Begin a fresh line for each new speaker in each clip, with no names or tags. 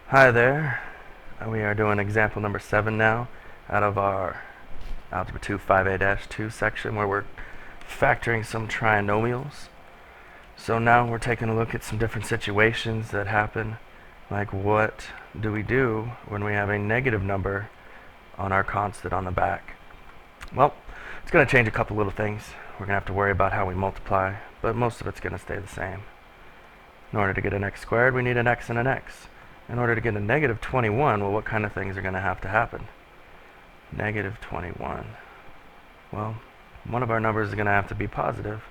Hi there. We are doing example number 7 now out of our Algebra 2 5a-2 section where we're factoring some trinomials. So now we're taking a look at some different situations that happen, like what do we do when we have a negative number on our constant on the back. Well, it's going to change a couple little things. We're going to have to worry about how we multiply, but most of it's going to stay the same. In order to get an x squared, we need an x and an x. In order to get a negative 21, well, what kind of things are going to happen? Negative 21. Well, one of our numbers is going to have to be positive,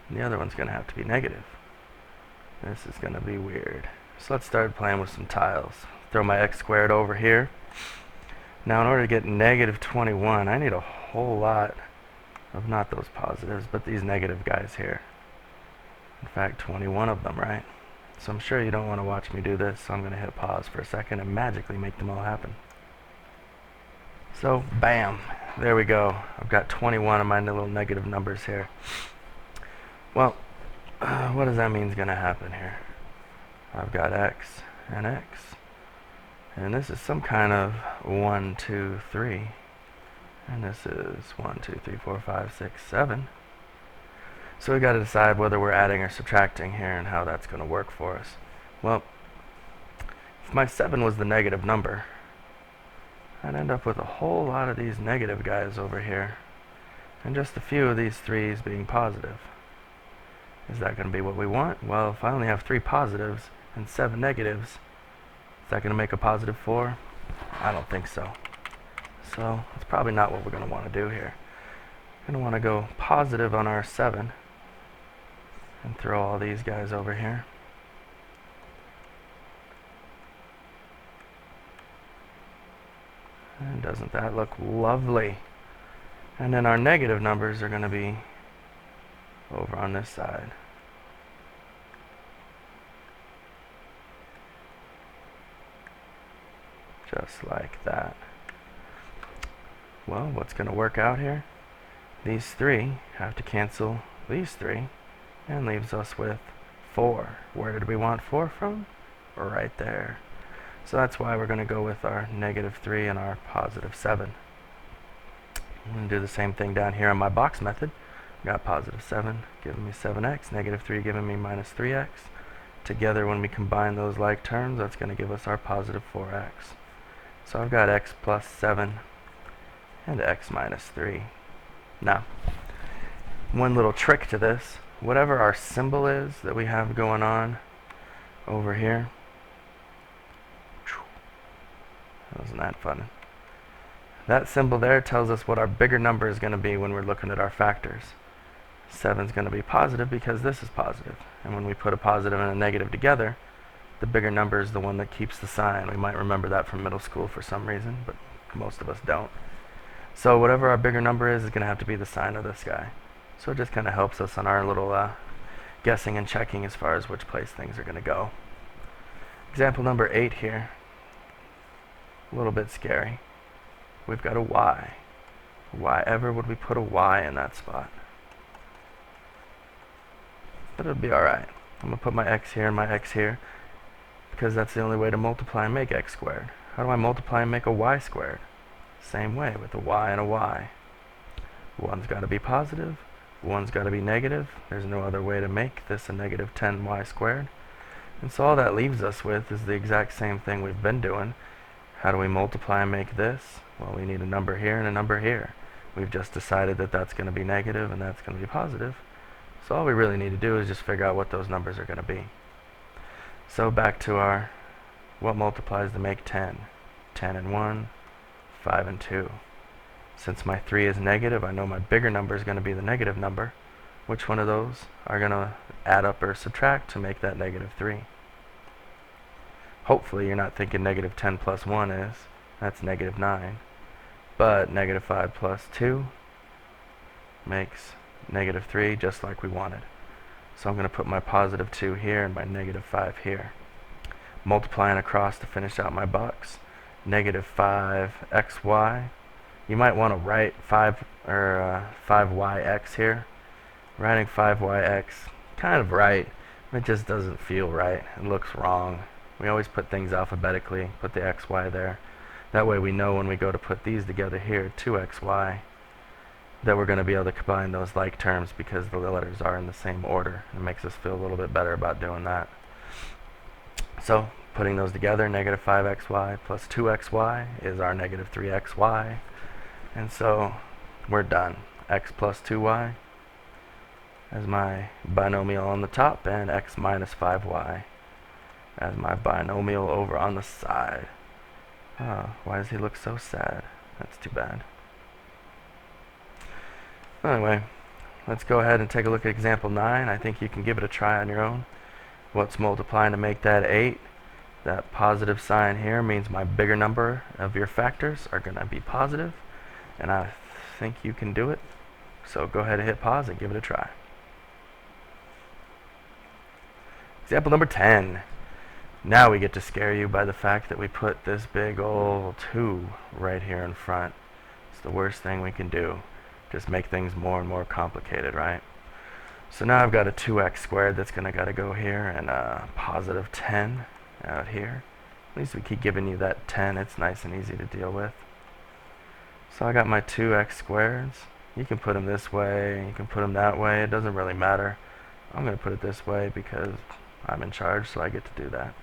and the other one's going to have to be negative. This is going to be weird. So let's start playing with some tiles. Throw my x squared over here. Now, in order to get negative 21, I need a whole lot of not those positives, but these negative guys here. In fact, 21 of them, right? So I'm sure you don't want to watch me do this, so I'm going to hit pause for a second and magically make them all happen. So, bam, there we go. I've got 21 of my little negative numbers here. Well, what does that mean is going to happen here? I've got x and x, and this is some kind of 1, 2, 3, and this is 1, 2, 3, 4, 5, 6, 7. So we've got to decide whether we're adding or subtracting here and how that's going to work for us. Well, if my 7 was the negative number, I'd end up with a whole lot of these negative guys over here, and just a few of these 3's being positive. Is that going to be what we want? Well, if I only have 3 positives and 7 negatives, is that going to make a positive 4? I don't think so. So that's probably not what we're going to want to do here. We're going to want to go positive on our 7 and throw all these guys over here. And doesn't that look lovely? And then our negative numbers are going to be over on this side. Just like that. Well, what's going to work out here? These 3 have to cancel these 3 and leaves us with 4. Where did we want 4 from? Right there. So that's why we're going to go with our negative 3 and our positive 7. I'm going to do the same thing down here on my box method. I've got positive 7 giving me 7x, negative 3 giving me minus 3x. Together, when we combine those like terms, that's going to give us our positive 4x. So I've got x plus 7 and x minus 3. Now, one little trick to this, whatever our symbol is that we have going on over here, wasn't that fun? That symbol there tells us what our bigger number is going to be when we're looking at our factors. 7 is going to be positive because this is positive. And when we put a positive and a negative together, the bigger number is the one that keeps the sign. We might remember that from middle school for some reason, but most of us don't. So whatever our bigger number is going to have to be the sign of this guy. So it just kind of helps us on our little guessing and checking as far as which place things are going to go. Example number 8 here. A little bit scary. We've got a y. Why ever would we put a y in that spot? But it'll be alright. I'm going to put my x here and my x here because that's the only way to multiply and make x squared. How do I multiply and make a y squared? Same way with a y and a y. One's got to be positive, one's got to be negative. There's no other way to make this a negative 10y squared. And so all that leaves us with is the exact same thing we've been doing. How do we multiply and make this? Well, we need a number here and a number here. We've just decided that that's going to be negative and that's going to be positive. So all we really need to do is just figure out what those numbers are going to be. So back to our what multiplies to make 10. 10 and 1, 5 and 2. Since my 3 is negative, I know my bigger number is going to be the negative number. Which one of those are going to add up or subtract to make that negative 3? Hopefully you're not thinking negative 10 plus 1 is. That's negative 9. But negative 5 plus 2 makes negative 3 just like we wanted. So I'm going to put my positive 2 here and my negative 5 here. Multiplying across to finish out my box. Negative 5xy. You might want to write 5yx here. Writing 5yx, kind of right. It just doesn't feel right. It looks wrong. We always put things alphabetically, put the xy there. That way we know when we go to put these together here, 2xy, that we're going to be able to combine those like terms because the letters are in the same order. It makes us feel a little bit better about doing that. So putting those together, negative 5xy plus 2xy is our negative 3xy. And so we're done. X plus 2y as my binomial on the top, and x minus 5y as my binomial over on the side. Why does he look so sad? That's too bad. Anyway, let's go ahead and take a look at example 9. I think you can give it a try on your own. What's multiplying to make that 8? That positive sign here means my bigger number of your factors are going to be positive, and I think you can do it. So go ahead and hit pause and give it a try. Example number 10. Now we get to scare you by the fact that we put this big old 2 right here in front. It's the worst thing we can do. Just make things more and more complicated, right? So now I've got a 2x squared that's going to gotta go here, and a positive 10 out here. At least we keep giving you that 10. It's nice and easy to deal with. So I got my 2x squareds. You can put them this way, you can put them that way. It doesn't really matter. I'm going to put it this way because I'm in charge, so I get to do that.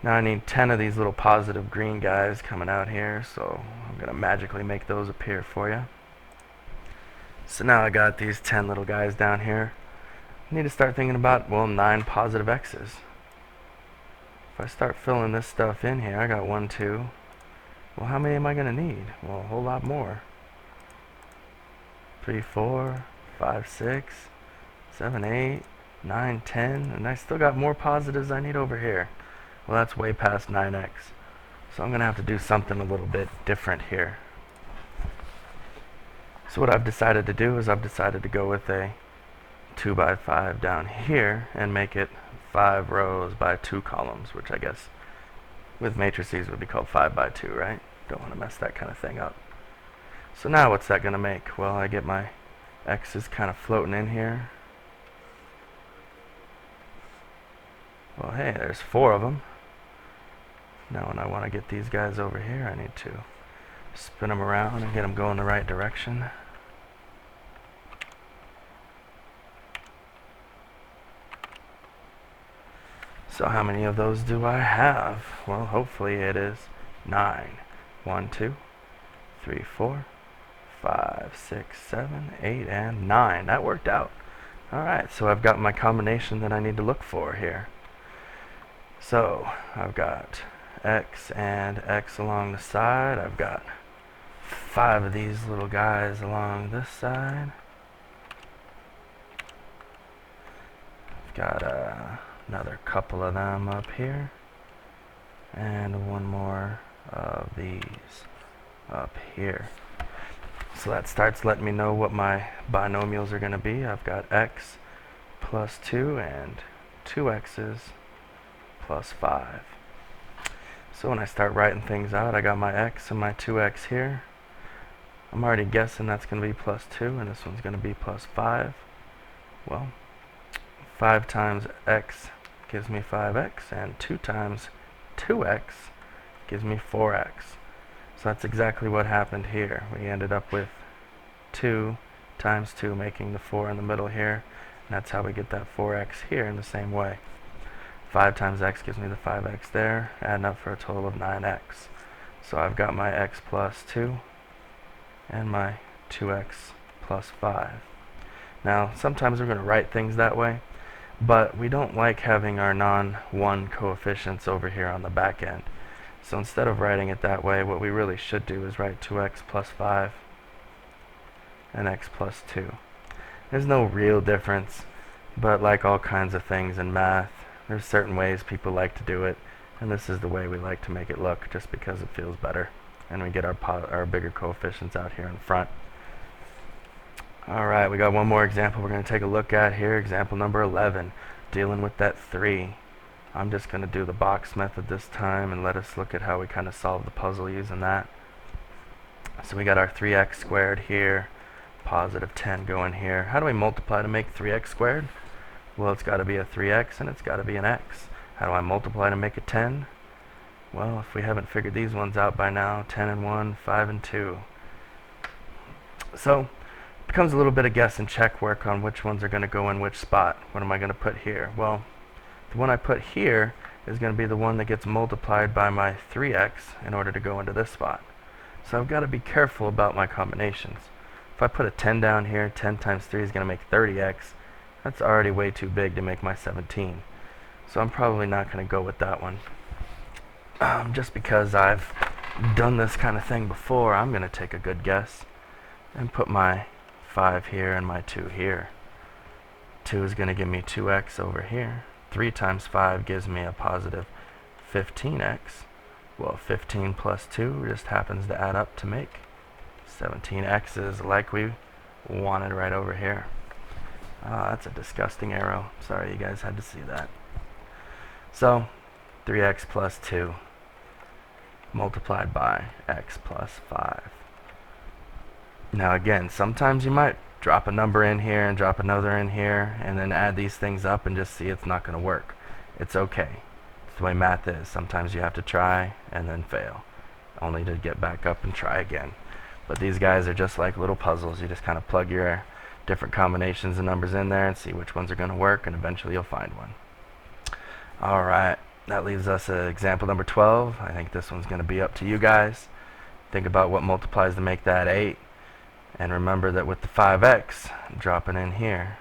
Now I need 10 of these little positive green guys coming out here, so I'm going to magically make those appear for you. So now I got these 10 little guys down here. I need to start thinking about, well, 9 positive x's. If I start filling this stuff in here, I got 1, 2. Well, how many am I going to need? Well, a whole lot more. 3, 4, 5, 6, 7, 8, 9, 10, and I still got more positives I need over here. Well, that's way past 9x. So I'm going to have to do something a little bit different here. So what I've decided to do is I've decided to go with a 2 by 5 down here and make it 5 rows by 2 columns, which I guess with matrices would be called 5 by 2, right? Don't want to mess that kind of thing up. So now what's that going to make? Well, I get my x's kind of floating in here. Well, hey, there's 4 of them. Now when I want to get these guys over here, I need to spin them around and get them going the right direction. So how many of those do I have? Well, hopefully it is 9. 1, 2, 3, 4, 5, 6, 7, 8, and 9. That worked out. Alright, so I've got my combination that I need to look for here. So I've got x and x along the side. I've got 5 of these little guys along this side. I've got another couple of them up here, and 1 more of these up here. So that starts letting me know what my binomials are going to be. I've got x plus 2 and 2 x's plus 5. So when I start writing things out, I got my x and my 2x here. I'm already guessing that's going to be plus 2, and this one's going to be plus 5. Well, 5 times x gives me 5x, and 2 times 2x gives me 4x. So that's exactly what happened here. We ended up with 2 times 2 making the 4 in the middle here, and that's how we get that 4x here in the same way. 5 times x gives me the 5x there, adding up for a total of 9x. So I've got my x plus 2 and my 2x plus 5. Now, sometimes we're going to write things that way, but we don't like having our non-1 coefficients over here on the back end. So instead of writing it that way, what we really should do is write 2x plus 5 and x plus 2. There's no real difference, but like all kinds of things in math, there's certain ways people like to do it, and this is the way we like to make it look, just because it feels better, and we get our bigger coefficients out here in front. Alright, we got one more example we're going to take a look at here. Example number 11, dealing with that 3. I'm just going to do the box method this time and let us look at how we kind of solve the puzzle using that. So we got our 3x squared here, positive 10 going here. How do we multiply to make 3x squared? Well, it's got to be a 3x and it's got to be an x. How do I multiply to make a 10? Well, if we haven't figured these ones out by now, 10 and 1, 5 and 2. So it becomes a little bit of guess and check work on which ones are going to go in which spot. What am I going to put here? Well, the one I put here is going to be the one that gets multiplied by my 3x in order to go into this spot. So I've got to be careful about my combinations. If I put a 10 down here, 10 times 3 is going to make 30x. That's already way too big to make my 17. So I'm probably not going to go with that one. Just because I've done this kind of thing before, I'm going to take a good guess and put my 5 here and my 2 here. 2 is going to give me 2x over here. 3 times 5 gives me a positive 15x. Well, 15 plus 2 just happens to add up to make 17x's like we wanted right over here. That's a disgusting arrow. Sorry you guys had to see that. So 3x plus 2 multiplied by x plus 5. Now again, sometimes you might drop a number in here and drop another in here and then add these things up and just see it's not going to work. It's okay. It's the way math is. Sometimes you have to try and then fail, only to get back up and try again. But these guys are just like little puzzles. You just kind of plug your different combinations of numbers in there and see which ones are going to work, and eventually you'll find one. Alright, that leaves us example number 12. I think this one's going to be up to you guys. Think about what multiplies to make that 8. And remember that with the 5x dropping in here,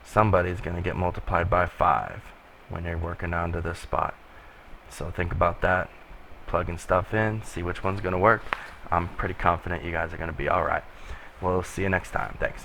somebody's going to get multiplied by 5 when you're working down to this spot. So think about that. Plugging stuff in, see which one's going to work. I'm pretty confident you guys are going to be alright. We'll see you next time. Thanks.